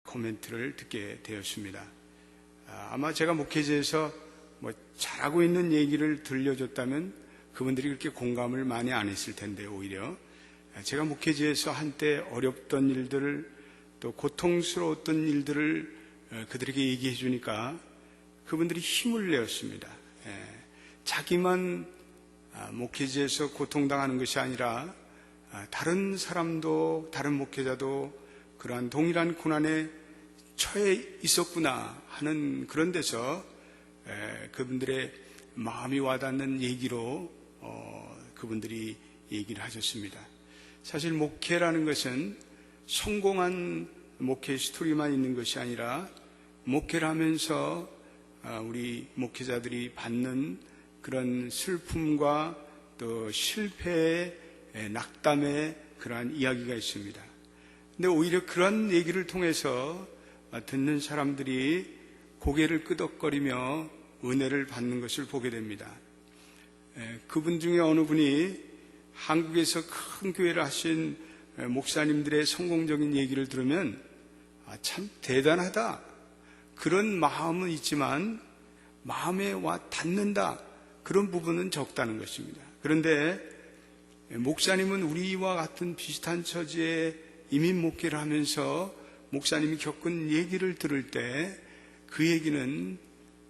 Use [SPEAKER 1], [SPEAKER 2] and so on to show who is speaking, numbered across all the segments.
[SPEAKER 1] 코멘트를 듣게 되었습니다. 아마 제가 목회자에서 잘하고 있는 얘기를 들려줬다면 그분들이 그렇게 공감을 많이 안 했을 텐데, 오히려 제가 목회자에서 한때 어렵던 일들을, 또 고통스러웠던 일들을 그들에게 얘기해 주니까 그분들이 힘을 내었습니다. 자기만 목회자에서 고통당하는 것이 아니라 다른 사람도, 다른 목회자도 그러한 동일한 고난에 처해 있었구나 하는 그런 데서 그분들의 마음이 와닿는 얘기로 그분들이 얘기를 하셨습니다. 사실 목회라는 것은 성공한 목회 스토리만 있는 것이 아니라, 목회를 하면서 우리 목회자들이 받는 그런 슬픔과 또 실패의 낙담의 그러한 이야기가 있습니다. 근데 오히려 그런 얘기를 통해서 듣는 사람들이 고개를 끄덕거리며 은혜를 받는 것을 보게 됩니다. 그분 중에 어느 분이 한국에서 큰 교회를 하신 목사님들의 성공적인 얘기를 들으면 참 대단하다, 그런 마음은 있지만 마음에 와 닿는다, 그런 부분은 적다는 것입니다. 그런데 목사님은 우리와 같은 비슷한 처지의 이민 목회를 하면서 목사님이 겪은 얘기를 들을 때 그 얘기는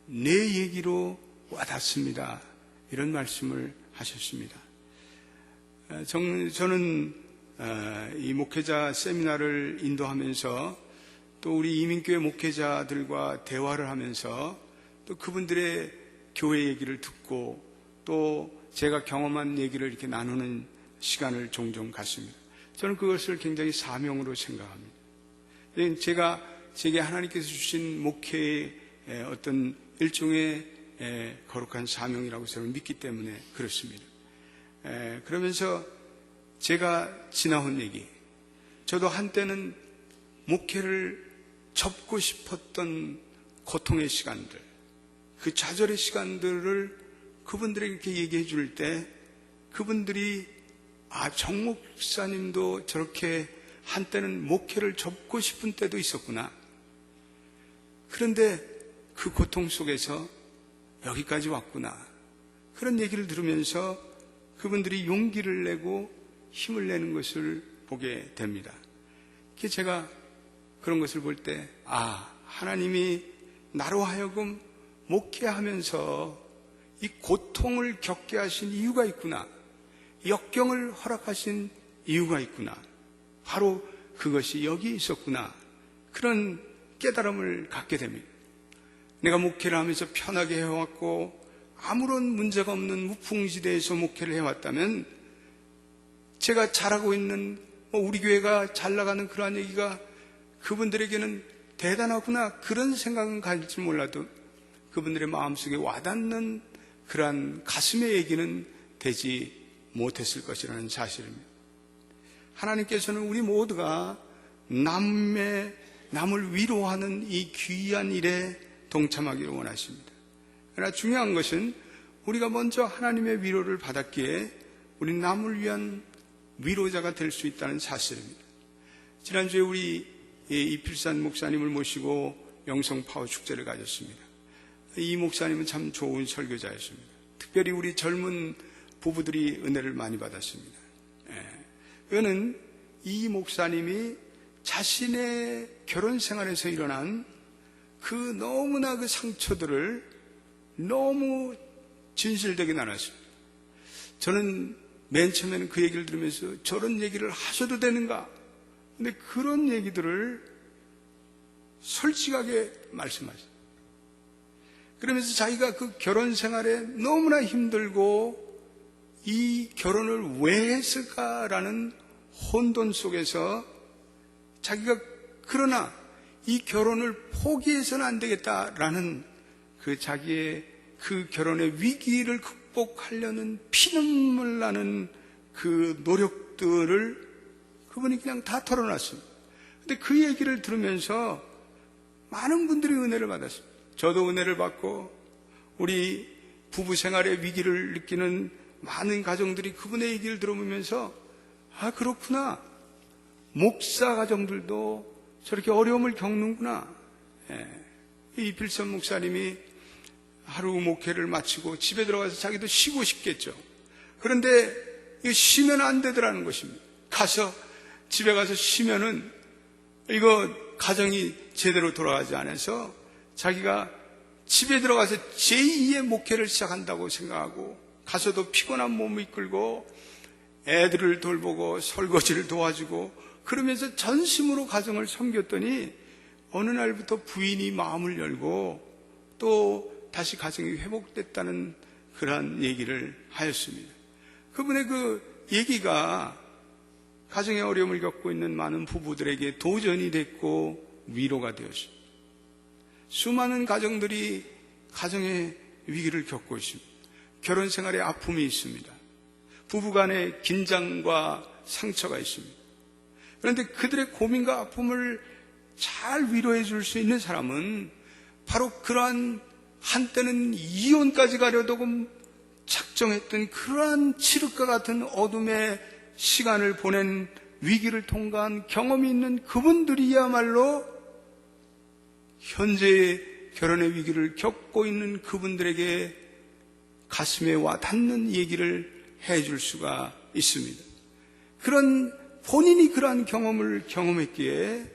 [SPEAKER 1] 내 얘기로 와닿습니다, 이런 말씀을 하셨습니다. 저는 이 목회자 세미나를 인도하면서 또 우리 이민교회 목회자들과 대화를 하면서 또 그분들의 교회 얘기를 듣고 또 제가 경험한 얘기를 이렇게 나누는 시간을 종종 갖습니다. 저는 그것을 굉장히 사명으로 생각합니다. 제게 하나님께서 주신 목회의 어떤 일종의 거룩한 사명이라고 저는 믿기 때문에 그렇습니다. 그러면서 제가 지나온 얘기, 저도 한때는 목회를 접고 싶었던 고통의 시간들, 그 좌절의 시간들을 그분들에게 이렇게 얘기해 줄 때 그분들이 정 목사님도 저렇게 한때는 목회를 접고 싶은 때도 있었구나, 그런데 그 고통 속에서 여기까지 왔구나, 그런 얘기를 들으면서 그분들이 용기를 내고 힘을 내는 것을 보게 됩니다. 제가 그런 것을 볼 때 하나님이 나로 하여금 목회하면서 이 고통을 겪게 하신 이유가 있구나, 역경을 허락하신 이유가 있구나, 바로 그것이 여기 있었구나, 그런 깨달음을 갖게 됩니다. 내가 목회를 하면서 편하게 해왔고 아무런 문제가 없는 무풍지대에서 목회를 해왔다면 제가 잘하고 있는 우리 교회가 잘 나가는 그러한 얘기가 그분들에게는 대단하구나, 그런 생각은 가질지 몰라도 그분들의 마음속에 와닿는 그러한 가슴의 얘기는 되지 못했을 것이라는 사실입니다. 하나님께서는 우리 모두가 남을 위로하는 이 귀한 일에 동참하기를 원하십니다. 그러나 중요한 것은 우리가 먼저 하나님의 위로를 받았기에 우리 남을 위한 위로자가 될 수 있다는 사실입니다. 지난주에 우리 이필산 목사님을 모시고 영성파워 축제를 가졌습니다. 이 목사님은 참 좋은 설교자였습니다. 특별히 우리 젊은 부부들이 은혜를 많이 받았습니다. 그는 이 목사님이 자신의 결혼 생활에서 일어난 그 너무나 그 상처들을 너무 진실되게 나눴습니다. 저는 맨 처음에는 그 얘기를 들으면서 저런 얘기를 하셔도 되는가? 근데 그런 얘기들을 솔직하게 말씀하셨어요. 그러면서 자기가 그 결혼 생활에 너무나 힘들고 이 결혼을 왜 했을까라는 혼돈 속에서 자기가 그러나 이 결혼을 포기해서는 안 되겠다라는 그 자기의 그 결혼의 위기를 극복하려는 피눈물 나는 그 노력들을 그분이 그냥 다 털어놨습니다. 근데 그 얘기를 들으면서 많은 분들이 은혜를 받았습니다. 저도 은혜를 받고 우리 부부 생활의 위기를 느끼는 많은 가정들이 그분의 얘기를 들어보면서 그렇구나, 목사 가정들도 저렇게 어려움을 겪는구나. 이 빌선 목사님이 하루 목회를 마치고 집에 들어가서 자기도 쉬고 싶겠죠. 그런데 이거 쉬면 안 되더라는 것입니다. 집에 가서 쉬면은 이거 가정이 제대로 돌아가지 않아서 자기가 집에 들어가서 제2의 목회를 시작한다고 생각하고 가서도 피곤한 몸을 이끌고 애들을 돌보고 설거지를 도와주고 그러면서 전심으로 가정을 섬겼더니 어느 날부터 부인이 마음을 열고 또 다시 가정이 회복됐다는 그러한 얘기를 하였습니다. 그분의 그 얘기가 가정의 어려움을 겪고 있는 많은 부부들에게 도전이 됐고 위로가 되었습니다. 수많은 가정들이 가정의 위기를 겪고 있습니다. 결혼 생활에 아픔이 있습니다. 부부간의 긴장과 상처가 있습니다. 그런데 그들의 고민과 아픔을 잘 위로해 줄 수 있는 사람은 바로 그러한 한때는 이혼까지 가려고 작정했던 그러한 칠흑과 같은 어둠의 시간을 보낸 위기를 통과한 경험이 있는 그분들이야말로 현재의 결혼의 위기를 겪고 있는 그분들에게 가슴에 와닿는 얘기를 해줄 수가 있습니다. 본인이 그러한 경험을 경험했기에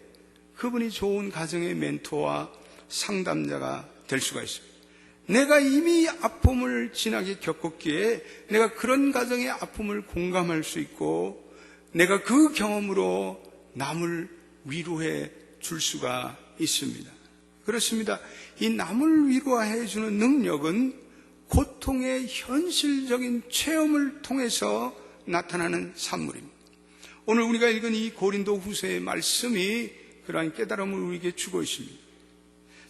[SPEAKER 1] 그분이 좋은 가정의 멘토와 상담자가 될 수가 있습니다. 내가 이미 아픔을 진하게 겪었기에 내가 그런 가정의 아픔을 공감할 수 있고 내가 그 경험으로 남을 위로해 줄 수가 있습니다. 그렇습니다. 이 남을 위로해 주는 능력은 고통의 현실적인 체험을 통해서 나타나는 산물입니다. 오늘 우리가 읽은 이 고린도 후서의 말씀이 그러한 깨달음을 우리에게 주고 있습니다.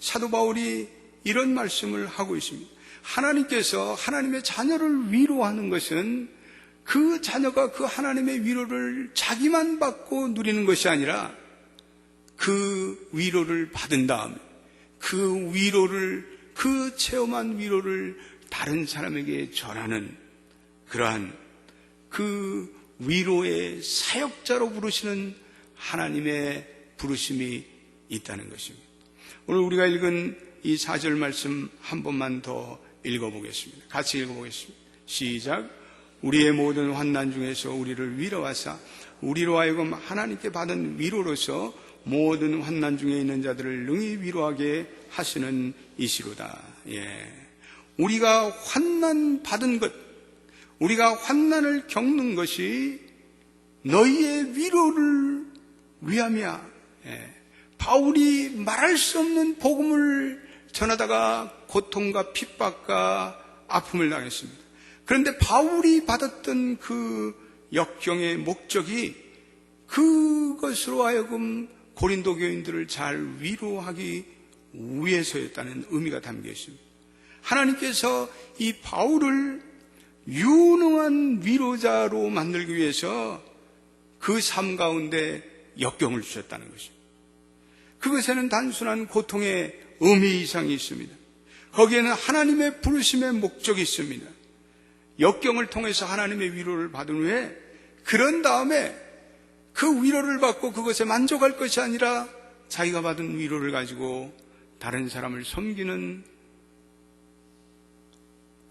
[SPEAKER 1] 사도 바울이 이런 말씀을 하고 있습니다. 하나님께서 하나님의 자녀를 위로하는 것은 그 자녀가 그 하나님의 위로를 자기만 받고 누리는 것이 아니라 그 위로를 받은 다음에 그 체험한 위로를 다른 사람에게 전하는 그러한 그 위로의 사역자로 부르시는 하나님의 부르심이 있다는 것입니다. 오늘 우리가 읽은 이 4절 말씀 한 번만 더 읽어보겠습니다. 같이 읽어보겠습니다. 시작. 우리의 모든 환난 중에서 우리를 위로하사 우리로 하여금 하나님께 받은 위로로서 모든 환난 중에 있는 자들을 능히 위로하게 하시는 이시로다. 우리가 환난 받은 것, 우리가 환난을 겪는 것이 너희의 위로를 위함이야. 바울이 말할 수 없는 복음을 전하다가 고통과 핍박과 아픔을 당했습니다. 그런데 바울이 받았던 그 역경의 목적이 그것으로 하여금 고린도 교인들을 잘 위로하기 위해서였다는 의미가 담겨 있습니다. 하나님께서 이 바울을 유능한 위로자로 만들기 위해서 그 삶 가운데 역경을 주셨다는 것입니다. 그것에는 단순한 고통의 의미 이상이 있습니다. 거기에는 하나님의 부르심의 목적이 있습니다. 역경을 통해서 하나님의 위로를 받은 후에 그런 다음에 그 위로를 받고 그것에 만족할 것이 아니라 자기가 받은 위로를 가지고 다른 사람을 섬기는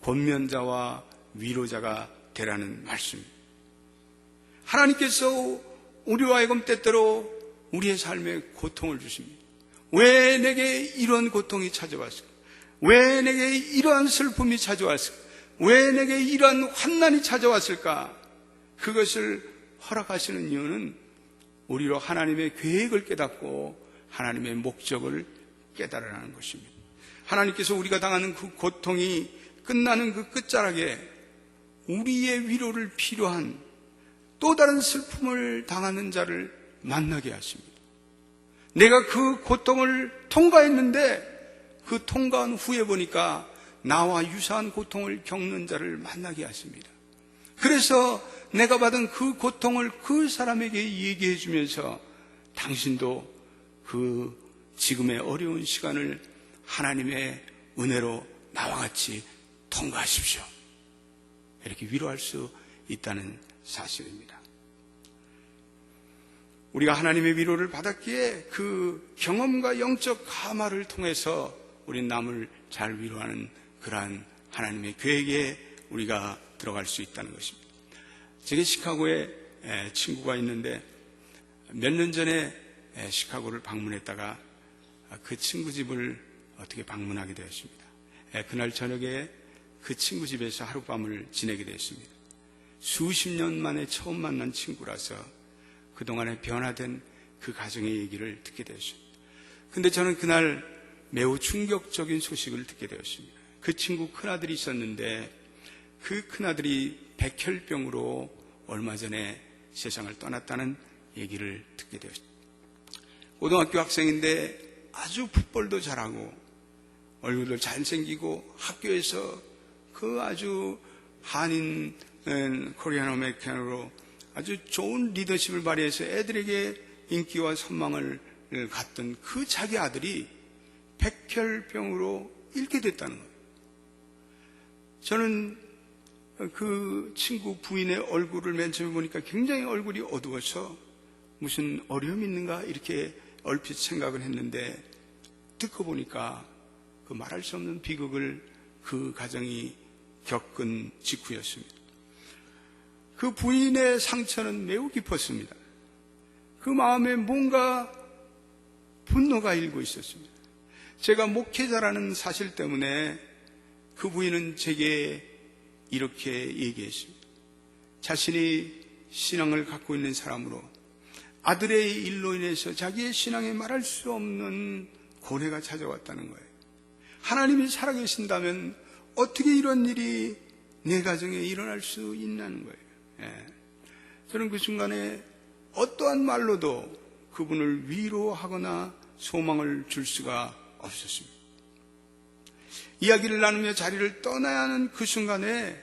[SPEAKER 1] 권면자와 위로자가 되라는 말씀입니다. 하나님께서 우리와 하여금 때때로 우리의 삶에 고통을 주십니다. 왜 내게 이런 고통이 찾아왔을까? 왜 내게 이러한 슬픔이 찾아왔을까? 왜 내게 이러한 환난이 찾아왔을까? 그것을 허락하시는 이유는 우리로 하나님의 계획을 깨닫고 하나님의 목적을 깨달으라는 것입니다. 하나님께서 우리가 당하는 그 고통이 끝나는 그 끝자락에 우리의 위로를 필요한 또 다른 슬픔을 당하는 자를 만나게 하십니다. 내가 그 고통을 통과했는데 그 통과한 후에 보니까 나와 유사한 고통을 겪는 자를 만나게 하십니다. 그래서 내가 받은 그 고통을 그 사람에게 얘기해 주면서 당신도 그 지금의 어려운 시간을 하나님의 은혜로 나와 같이 통과하십시오. 이렇게 위로할 수 있다는 사실입니다. 우리가 하나님의 위로를 받았기에 그 경험과 영적 감화를 통해서 우리 남을 잘 위로하는 그러한 하나님의 계획에 우리가 들어갈 수 있다는 것입니다. 제게 시카고에 친구가 있는데 몇 년 전에 시카고를 방문했다가 그 친구 집을 어떻게 방문하게 되었습니다. 그날 저녁에 그 친구 집에서 하룻밤을 지내게 되었습니다. 수십 년 만에 처음 만난 친구라서 그동안에 변화된 그 가정의 얘기를 듣게 되었습니다. 근데 저는 그날 매우 충격적인 소식을 듣게 되었습니다. 그 친구 큰아들이 있었는데 그 큰아들이 백혈병으로 얼마 전에 세상을 떠났다는 얘기를 듣게 되었습니다. 고등학교 학생인데 아주 풋볼도 잘하고 얼굴도 잘생기고 학교에서 그 아주 한인 코리안 아메리칸으로 아주 좋은 리더십을 발휘해서 애들에게 인기와 선망을 갖던 그 자기 아들이 백혈병으로 잃게 됐다는 거예요. 저는 그 친구 부인의 얼굴을 맨 처음에 보니까 굉장히 얼굴이 어두워서 무슨 어려움이 있는가 이렇게 얼핏 생각을 했는데 듣고 보니까 그 말할 수 없는 비극을 그 가정이 겪은 직후였습니다. 그 부인의 상처는 매우 깊었습니다. 그 마음에 뭔가 분노가 일고 있었습니다. 제가 목회자라는 사실 때문에 그 부인은 제게 이렇게 얘기했습니다. 자신이 신앙을 갖고 있는 사람으로 아들의 일로 인해서 자기의 신앙에 말할 수 없는 고뇌가 찾아왔다는 거예요. 하나님이 살아계신다면 어떻게 이런 일이 내 가정에 일어날 수 있냐는 거예요. 저는 그 순간에 어떠한 말로도 그분을 위로하거나 소망을 줄 수가 없었습니다. 이야기를 나누며 자리를 떠나야 하는 그 순간에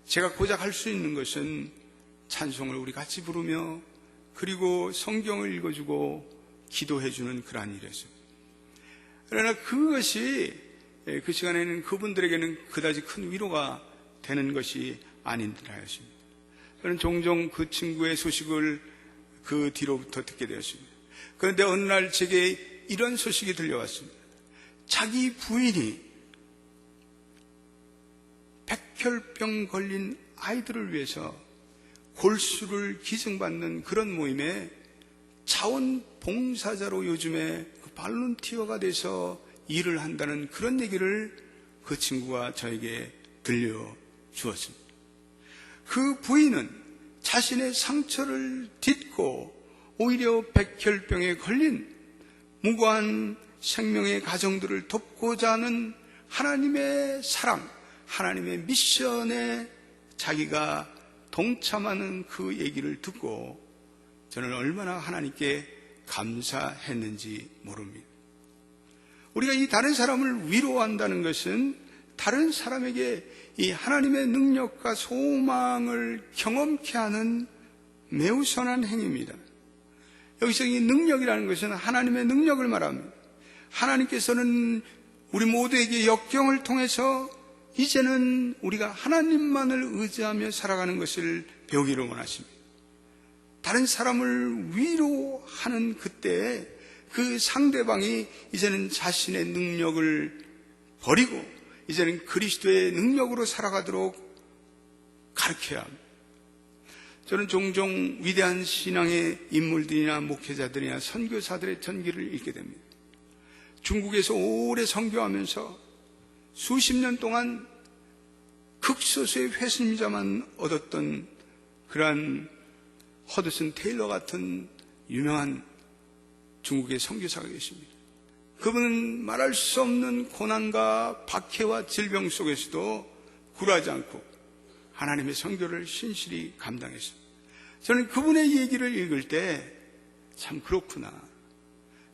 [SPEAKER 1] 제가 고작 할 수 있는 것은 찬송을 우리 같이 부르며 그리고 성경을 읽어주고 기도해주는 그러한 일이었습니다. 그러나 그것이 그 시간에는 그분들에게는 그다지 큰 위로가 되는 것이 아닌듯 하였습니다. 저는 종종 그 친구의 소식을 그 뒤로부터 듣게 되었습니다. 그런데 어느 날 제게 이런 소식이 들려왔습니다. 자기 부인이 백혈병 걸린 아이들을 위해서 골수를 기증받는 그런 모임에 자원봉사자로 요즘에 발론티어가 돼서 일을 한다는 그런 얘기를 그 친구가 저에게 들려주었습니다. 그 부인은 자신의 상처를 딛고 오히려 백혈병에 걸린 무고한 생명의 가정들을 돕고자 하는 하나님의 사랑, 하나님의 미션에 자기가 동참하는 그 얘기를 듣고 저는 얼마나 하나님께 감사했는지 모릅니다. 우리가 이 다른 사람을 위로한다는 것은 다른 사람에게 이 하나님의 능력과 소망을 경험케 하는 매우 선한 행위입니다. 여기서 이 능력이라는 것은 하나님의 능력을 말합니다. 하나님께서는 우리 모두에게 역경을 통해서 이제는 우리가 하나님만을 의지하며 살아가는 것을 배우기를 원하십니다. 다른 사람을 위로하는 그때 그 상대방이 이제는 자신의 능력을 버리고 이제는 그리스도의 능력으로 살아가도록 가르쳐야 합니다. 저는 종종 위대한 신앙의 인물들이나 목회자들이나 선교사들의 전기를 읽게 됩니다. 중국에서 오래 선교하면서 수십 년 동안 극소수의 회심자만 얻었던 그러한 허드슨 테일러 같은 유명한 중국의 선교사가 계십니다. 그분은 말할 수 없는 고난과 박해와 질병 속에서도 굴하지 않고 하나님의 선교를 신실히 감당했습니다. 저는 그분의 얘기를 읽을 때 참 그렇구나.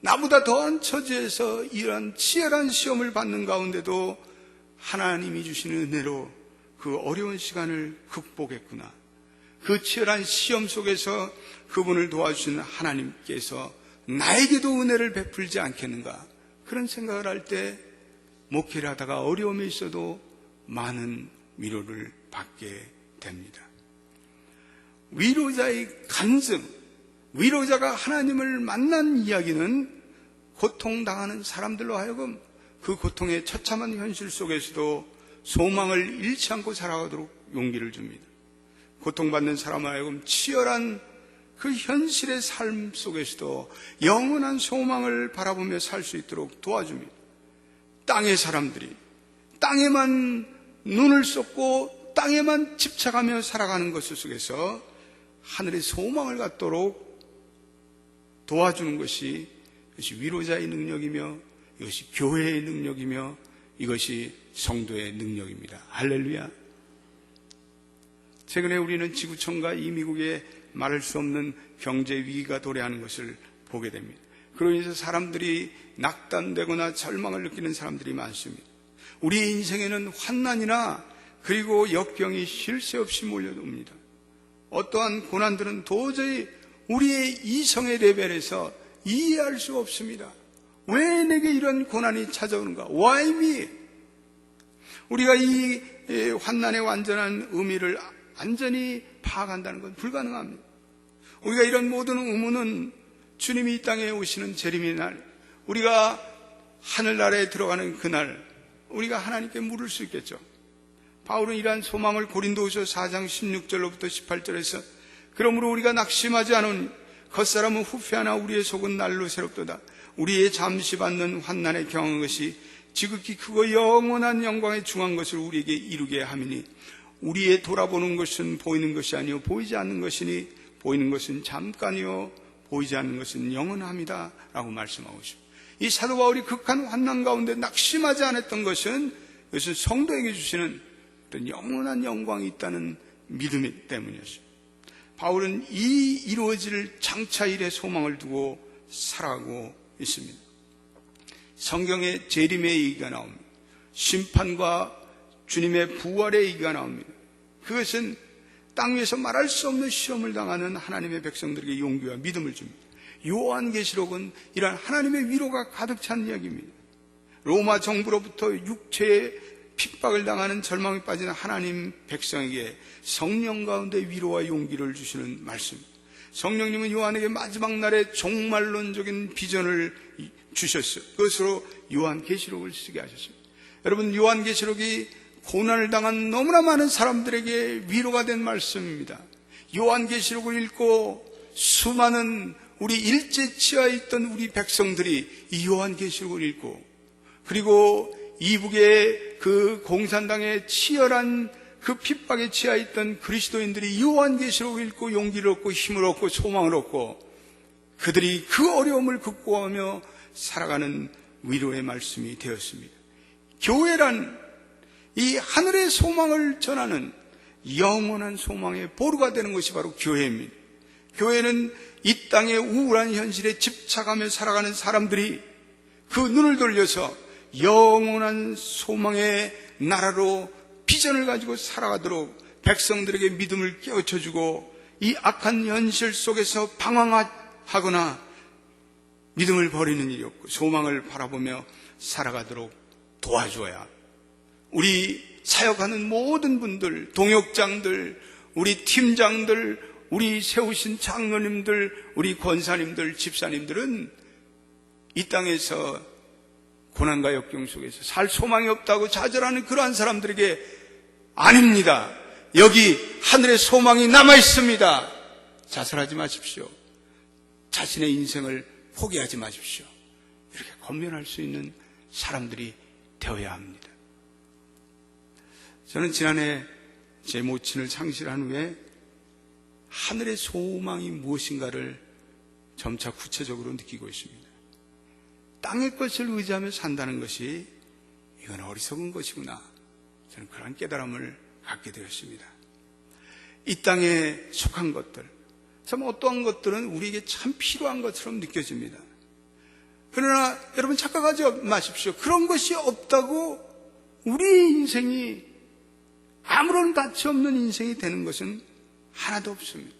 [SPEAKER 1] 나보다 더한 처지에서 이러한 치열한 시험을 받는 가운데도 하나님이 주시는 은혜로 그 어려운 시간을 극복했구나. 그 치열한 시험 속에서 그분을 도와주시는 하나님께서 나에게도 은혜를 베풀지 않겠는가. 그런 생각을 할 때 목회를 하다가 어려움이 있어도 많은 위로를 받게 됩니다. 위로자의 간증, 위로자가 하나님을 만난 이야기는 고통당하는 사람들로 하여금 그 고통의 처참한 현실 속에서도 소망을 잃지 않고 살아가도록 용기를 줍니다. 고통받는 사람을 하여금 치열한 그 현실의 삶 속에서도 영원한 소망을 바라보며 살 수 있도록 도와줍니다. 땅의 사람들이 땅에만 눈을 쏟고 땅에만 집착하며 살아가는 것 속에서 하늘의 소망을 갖도록 도와주는 것이 이것이 위로자의 능력이며 이것이 교회의 능력이며 이것이 성도의 능력입니다. 할렐루야. 최근에 우리는 지구촌과 이 미국에 말할 수 없는 경제 위기가 도래하는 것을 보게 됩니다. 그로 인해서 사람들이 낙담되거나 절망을 느끼는 사람들이 많습니다. 우리의 인생에는 환난이나 그리고 역경이 쉴 새 없이 몰려옵니다. 어떠한 고난들은 도저히 우리의 이성의 레벨에서 이해할 수 없습니다. 왜 내게 이런 고난이 찾아오는가? Why me? 우리가 이 환난의 완전한 의미를 완전히 파악한다는 건 불가능합니다. 우리가 이런 모든 의문은 주님이 이 땅에 오시는 재림의 날, 우리가 하늘나라에 들어가는 그날 우리가 하나님께 물을 수 있겠죠. 바울은 이러한 소망을 고린도후서 4장 16절로부터 18절에서 그러므로 우리가 낙심하지 않은 겉사람은 후패하나 우리의 속은 날로 새롭도다. 우리의 잠시 받는 환난에 경한 것이 지극히 크고 영원한 영광에 중한 것을 우리에게 이루게 함이니 우리의 돌아보는 것은 보이는 것이 아니요 보이지 않는 것이니 보이는 것은 잠깐이요 보이지 않는 것은 영원합니다 라고 말씀하고 있습니다. 이 사도 바울이 극한 환난 가운데 낙심하지 않았던 것은 이것은 성도에게 주시는 어떤 영원한 영광이 있다는 믿음 때문이었습니다. 바울은 이 이루어질 장차일의 소망을 두고 살아가고 있습니다. 성경에 재림의 얘기가 나옵니다. 심판과 주님의 부활의 얘기가 나옵니다. 그것은 땅 위에서 말할 수 없는 시험을 당하는 하나님의 백성들에게 용기와 믿음을 줍니다. 요한계시록은 이러한 하나님의 위로가 가득 찬 이야기입니다. 로마 정부로부터 육체의 핍박을 당하는 절망에 빠지는 하나님 백성에게 성령 가운데 위로와 용기를 주시는 말씀입니다. 성령님은 요한에게 마지막 날에 종말론적인 비전을 주셨어요. 그것으로 요한계시록을 쓰게 하셨습니다. 여러분, 요한계시록이 고난을 당한 너무나 많은 사람들에게 위로가 된 말씀입니다. 요한계시록을 읽고 수많은 우리 일제치하에 있던 우리 백성들이 이 요한계시록을 읽고 그리고 이북의 그 공산당의 치열한 그 핍박에 치하에 있던 그리스도인들이 요한계시록을 읽고 용기를 얻고 힘을 얻고 소망을 얻고 그들이 그 어려움을 극복하며 살아가는 위로의 말씀이 되었습니다. 교회란 이 하늘의 소망을 전하는 영원한 소망의 보루가 되는 것이 바로 교회입니다. 교회는 이 땅의 우울한 현실에 집착하며 살아가는 사람들이 그 눈을 돌려서 영원한 소망의 나라로 비전을 가지고 살아가도록 백성들에게 믿음을 깨우쳐주고 이 악한 현실 속에서 방황하거나 믿음을 버리는 일이 없고 소망을 바라보며 살아가도록 도와줘야 우리 사역하는 모든 분들, 동역장들, 우리 팀장들, 우리 세우신 장로님들, 우리 권사님들, 집사님들은 이 땅에서 고난과 역경 속에서 살 소망이 없다고 좌절하는 그러한 사람들에게 아닙니다. 여기 하늘의 소망이 남아 있습니다. 자살하지 마십시오. 자신의 인생을 포기하지 마십시오. 이렇게 권면할 수 있는 사람들이 되어야 합니다. 저는 지난해 제 모친을 상실한 후에 하늘의 소망이 무엇인가를 점차 구체적으로 느끼고 있습니다. 땅의 것을 의지하며 산다는 것이 이건 어리석은 것이구나. 저는 그런 깨달음을 갖게 되었습니다. 이 땅에 속한 것들, 참 어떠한 것들은 우리에게 참 필요한 것처럼 느껴집니다. 그러나 여러분 착각하지 마십시오. 그런 것이 없다고 우리의 인생이 아무런 가치 없는 인생이 되는 것은 하나도 없습니다.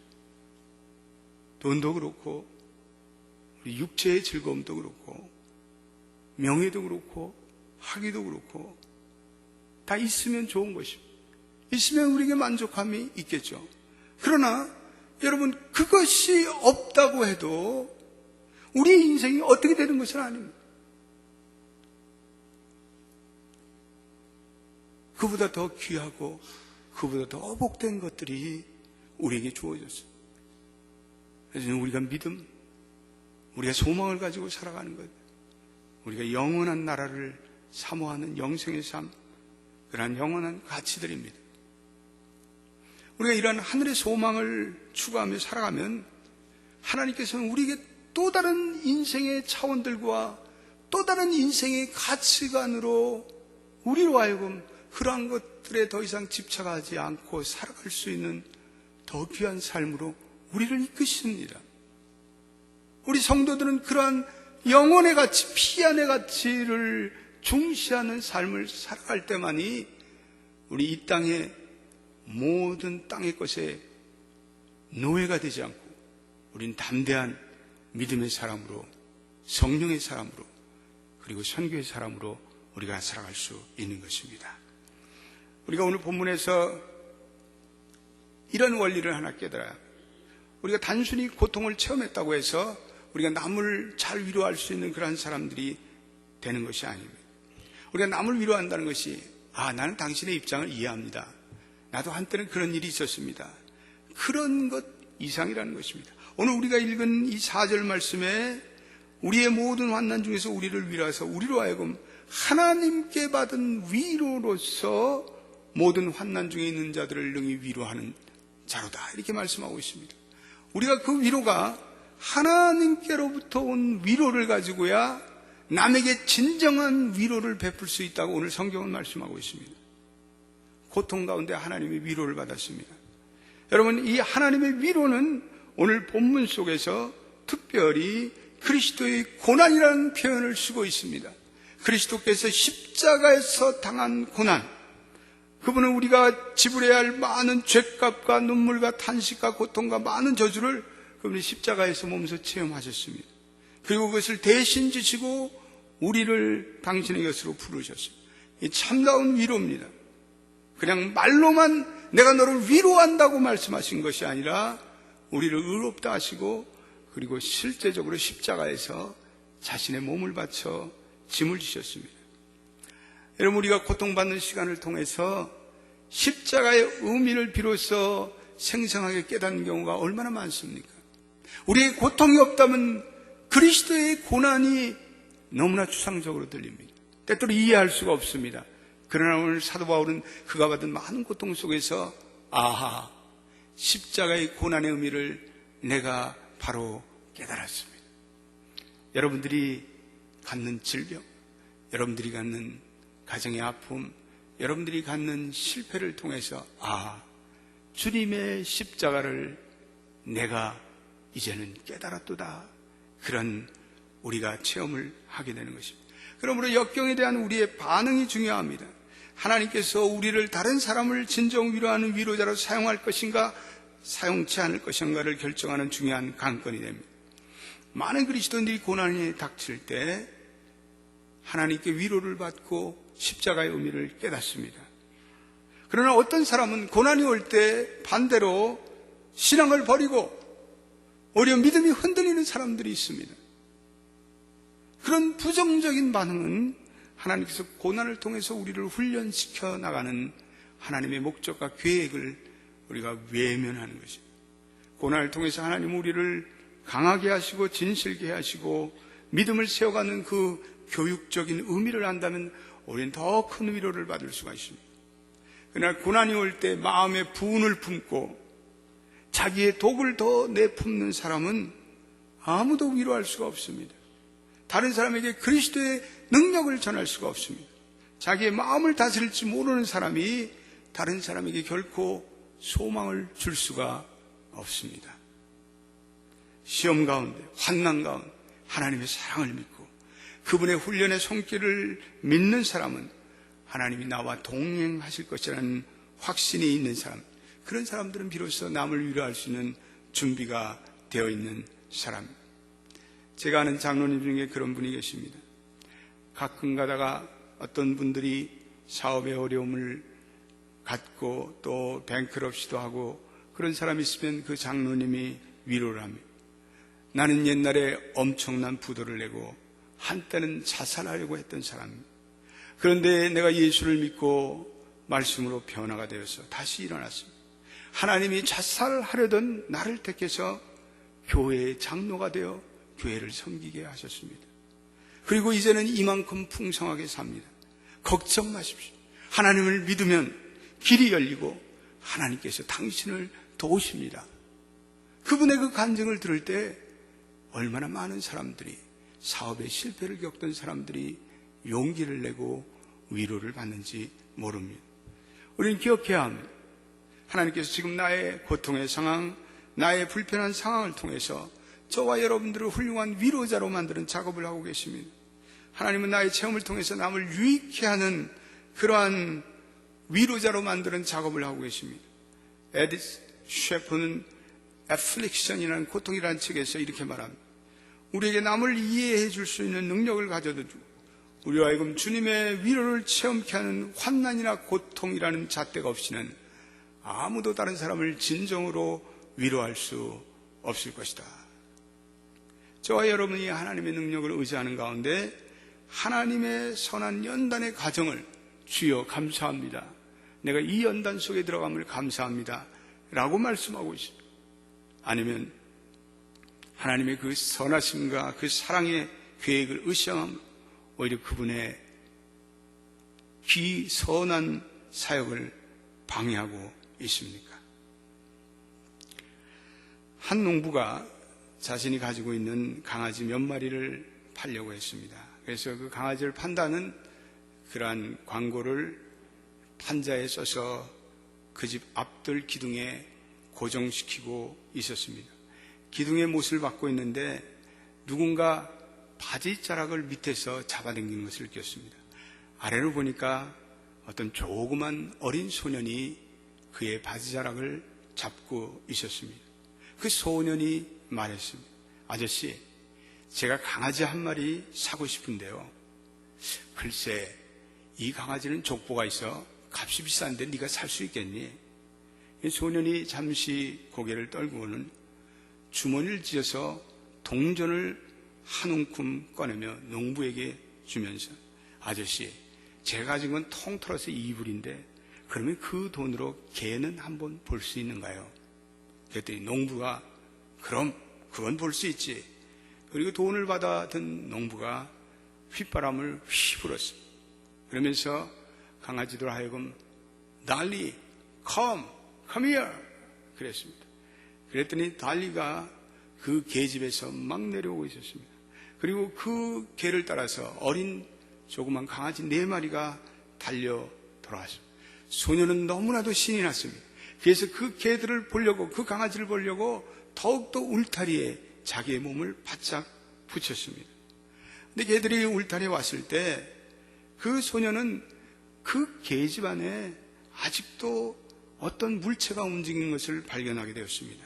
[SPEAKER 1] 돈도 그렇고 우리 육체의 즐거움도 그렇고 명예도 그렇고 학위도 그렇고 다 있으면 좋은 것입니다. 있으면 우리에게 만족함이 있겠죠. 그러나 여러분, 그것이 없다고 해도 우리의 인생이 어떻게 되는 것은 아닙니다. 그보다 더 귀하고 그보다 더 복된 것들이 우리에게 주어졌어요. 그래서 우리가 믿음, 우리가 소망을 가지고 살아가는 것, 우리가 영원한 나라를 사모하는 영생의 삶, 그러한 영원한 가치들입니다. 우리가 이러한 하늘의 소망을 추구하며 살아가면 하나님께서는 우리에게 또 다른 인생의 차원들과 또 다른 인생의 가치관으로 우리로 하여금 그러한 것들에 더 이상 집착하지 않고 살아갈 수 있는 더 귀한 삶으로 우리를 이끄십니다. 우리 성도들은 그러한 영혼의 가치, 피안의 가치를 중시하는 삶을 살아갈 때만이 우리 이 땅의 모든 땅의 것에 노예가 되지 않고 우린 담대한 믿음의 사람으로, 성령의 사람으로, 그리고 선교의 사람으로 우리가 살아갈 수 있는 것입니다. 우리가 오늘 본문에서 이런 원리를 하나 깨달아요. 우리가 단순히 고통을 체험했다고 해서 우리가 남을 잘 위로할 수 있는 그런 사람들이 되는 것이 아닙니다. 우리가 남을 위로한다는 것이 나는 당신의 입장을 이해합니다. 나도 한때는 그런 일이 있었습니다. 그런 것 이상이라는 것입니다. 오늘 우리가 읽은 이 4절 말씀에 우리의 모든 환난 중에서 우리를 위로해서 우리로 하여금 하나님께 받은 위로로서 모든 환난 중에 있는 자들을 능히 위로하는 자로다, 이렇게 말씀하고 있습니다. 우리가 그 위로가 하나님께로부터 온 위로를 가지고야 남에게 진정한 위로를 베풀 수 있다고 오늘 성경은 말씀하고 있습니다. 고통 가운데 하나님의 위로를 받았습니다. 여러분, 이 하나님의 위로는 오늘 본문 속에서 특별히 그리스도의 고난이라는 표현을 쓰고 있습니다. 그리스도께서 십자가에서 당한 고난, 그분은 우리가 지불해야 할 많은 죄값과 눈물과 탄식과 고통과 많은 저주를 그분이 십자가에서 몸소 체험하셨습니다. 그리고 그것을 대신 지시고 우리를 당신의 것으로 부르셨습니다. 이 참다운 위로입니다. 그냥 말로만 내가 너를 위로한다고 말씀하신 것이 아니라 우리를 의롭다 하시고 그리고 실제적으로 십자가에서 자신의 몸을 바쳐 짐을 지셨습니다. 여러분, 우리가 고통받는 시간을 통해서 십자가의 의미를 비로소 생생하게 깨닫는 경우가 얼마나 많습니까? 우리의 고통이 없다면 그리스도의 고난이 너무나 추상적으로 들립니다. 때때로 이해할 수가 없습니다. 그러나 오늘 사도 바울은 그가 받은 많은 고통 속에서 십자가의 고난의 의미를 내가 바로 깨달았습니다. 여러분들이 갖는 질병, 여러분들이 갖는 가정의 아픔, 여러분들이 갖는 실패를 통해서 주님의 십자가를 내가 이제는 깨달았도다, 그런 우리가 체험을 하게 되는 것입니다. 그러므로 역경에 대한 우리의 반응이 중요합니다. 하나님께서 우리를 다른 사람을 진정 위로하는 위로자로 사용할 것인가 사용치 않을 것인가를 결정하는 중요한 관건이 됩니다. 많은 그리스도인들이 고난이 닥칠 때 하나님께 위로를 받고 십자가의 의미를 깨닫습니다. 그러나 어떤 사람은 고난이 올 때 반대로 신앙을 버리고 오히려 믿음이 흔들리는 사람들이 있습니다. 그런 부정적인 반응은 하나님께서 고난을 통해서 우리를 훈련시켜 나가는 하나님의 목적과 계획을 우리가 외면하는 것입니다. 고난을 통해서 하나님은 우리를 강하게 하시고 진실게 하시고 믿음을 세워가는 그 교육적인 의미를 안다면 우리는 더 큰 위로를 받을 수가 있습니다. 그러나 고난이 올 때 마음에 분을 품고 자기의 독을 더 내품는 사람은 아무도 위로할 수가 없습니다. 다른 사람에게 그리스도의 능력을 전할 수가 없습니다. 자기의 마음을 다스릴지 모르는 사람이 다른 사람에게 결코 소망을 줄 수가 없습니다. 시험 가운데, 환난 가운데 하나님의 사랑을 믿고 그분의 훈련의 손길을 믿는 사람은 하나님이 나와 동행하실 것이라는 확신이 있는 사람, 그런 사람들은 비로소 남을 위로할 수 있는 준비가 되어 있는 사람입니다. 제가 아는 장로님 중에 그런 분이 계십니다. 가끔 가다가 어떤 분들이 사업의 어려움을 갖고 또 뱅크럽시도 하고 그런 사람이 있으면 그 장로님이 위로를 합니다. 나는 옛날에 엄청난 부도를 내고 한때는 자살하려고 했던 사람입니다. 그런데 내가 예수를 믿고 말씀으로 변화가 되어서 다시 일어났습니다. 하나님이 자살하려던 나를 택해서 교회의 장로가 되어 교회를 섬기게 하셨습니다. 그리고 이제는 이만큼 풍성하게 삽니다. 걱정 마십시오. 하나님을 믿으면 길이 열리고 하나님께서 당신을 도우십니다. 그분의 그 간증을 들을 때 얼마나 많은 사람들이, 사업의 실패를 겪던 사람들이 용기를 내고 위로를 받는지 모릅니다. 우리는 기억해야 합니다. 하나님께서 지금 나의 고통의 상황, 나의 불편한 상황을 통해서 저와 여러분들을 훌륭한 위로자로 만드는 작업을 하고 계십니다. 하나님은 나의 체험을 통해서 남을 유익해 하는 그러한 위로자로 만드는 작업을 하고 계십니다. 에디스 셰퍼는 애플릭션이라는 고통이라는 책에서 이렇게 말합니다. 우리에게 남을 이해해 줄 수 있는 능력을 가져다 주고 우리와 하여금 주님의 위로를 체험케 하는 환난이나 고통이라는 잣대가 없이는 아무도 다른 사람을 진정으로 위로할 수 없을 것이다. 저와 여러분이 하나님의 능력을 의지하는 가운데 하나님의 선한 연단의 가정을 주여 감사합니다. 내가 이 연단 속에 들어감을 감사합니다. 라고 말씀하고 있습니다. 아니면 하나님의 그 선하심과 그 사랑의 계획을 의심함, 오히려 그분의 귀선한 사역을 방해하고 있습니까? 한 농부가 자신이 가지고 있는 강아지 몇 마리를 팔려고 했습니다. 그래서 그 강아지를 판다는 그러한 광고를 판자에 써서 그 집 앞들 기둥에 고정시키고 있었습니다. 기둥의 못을 받고 있는데 누군가 바지자락을 밑에서 잡아당긴 것을 느꼈습니다. 아래로 보니까 어떤 조그만 어린 소년이 그의 바지자락을 잡고 있었습니다. 그 소년이 말했습니다. 아저씨, 제가 강아지 한 마리 사고 싶은데요. 글쎄, 이 강아지는 족보가 있어 값이 비싼데 네가 살 수 있겠니? 소년이 잠시 고개를 떨고는 주머니를 쥐어서 동전을 한 움큼 꺼내며 농부에게 주면서 아저씨, 제가 가진 건 통틀어서 2불인데 그러면 그 돈으로 개는 한번 볼 수 있는가요? 그랬더니 농부가 그럼 그건 볼 수 있지. 그리고 돈을 받아 든 농부가 휘바람을 휘불었습니다. 그러면서 강아지들 하여금 달리, come here 그랬습니다. 그랬더니 달리가 그 개집에서 막 내려오고 있었습니다. 그리고 그 개를 따라서 어린 조그만 강아지 4마리가 달려 돌아왔습니다. 소녀는 너무나도 신이 났습니다. 그래서 그 개들을 보려고, 그 강아지를 보려고 더욱더 울타리에 자기의 몸을 바짝 붙였습니다. 근데 개들이 울타리에 왔을 때 그 소녀는 그 개집 안에 아직도 어떤 물체가 움직이는 것을 발견하게 되었습니다.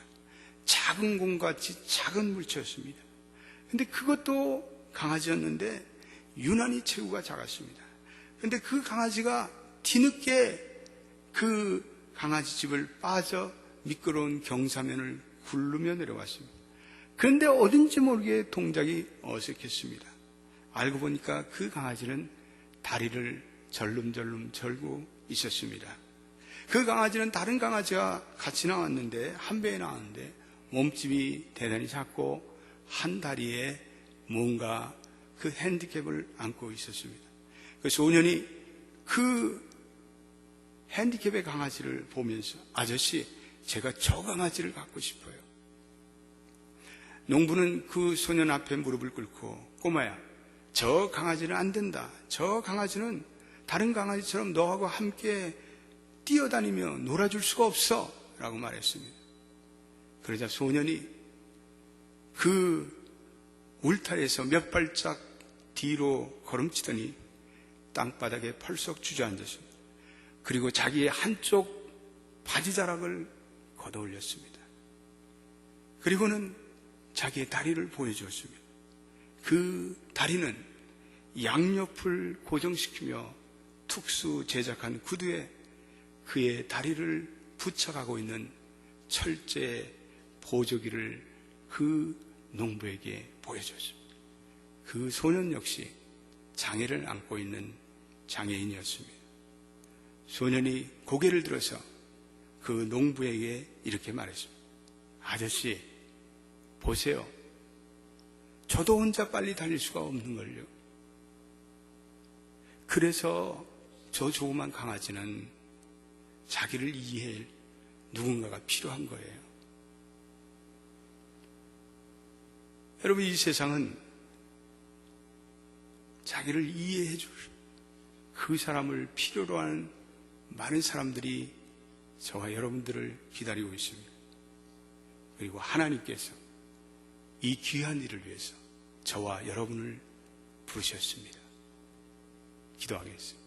[SPEAKER 1] 작은 공같이 작은 물체였습니다. 근데 그것도 강아지였는데 유난히 체구가 작았습니다. 근데 그 강아지가 뒤늦게 그 강아지 집을 빠져 미끄러운 경사면을 굴르며 내려왔습니다. 그런데 어딘지 모르게 동작이 어색했습니다. 알고 보니까 그 강아지는 다리를 절름절름 절고 있었습니다. 그 강아지는 다른 강아지와 같이 나왔는데, 한 배에 나왔는데 몸집이 대단히 작고 한 다리에 뭔가 그 핸디캡을 안고 있었습니다. 그 소년이 그 핸디캡의 강아지를 보면서 아저씨, 제가 저 강아지를 갖고 싶어요. 농부는 그 소년 앞에 무릎을 꿇고 꼬마야, 저 강아지는 안 된다. 저 강아지는 다른 강아지처럼 너하고 함께 뛰어다니며 놀아줄 수가 없어 라고 말했습니다. 그러자 소년이 그 울타리에서 몇 발짝 뒤로 걸음치더니 땅바닥에 펄썩 주저앉았습니다. 그리고 자기의 한쪽 바지자락을 걷어 올렸습니다. 그리고는 자기의 다리를 보여주었습니다. 그 다리는 양옆을 고정시키며 특수 제작한 구두에 그의 다리를 붙여가고 있는 철제 보조기를 그 농부에게 보여줬습니다. 그 소년 역시 장애를 안고 있는 장애인이었습니다. 소년이 고개를 들어서 그 농부에게 이렇게 말했습니다. 아저씨, 보세요. 저도 혼자 빨리 달릴 수가 없는걸요. 그래서 저 조그만 강아지는 자기를 이해할 누군가가 필요한 거예요. 여러분, 이 세상은 자기를 이해해 줄 그 사람을 필요로 하는 많은 사람들이 저와 여러분들을 기다리고 있습니다. 그리고 하나님께서 이 귀한 일을 위해서 저와 여러분을 부르셨습니다. 기도하겠습니다.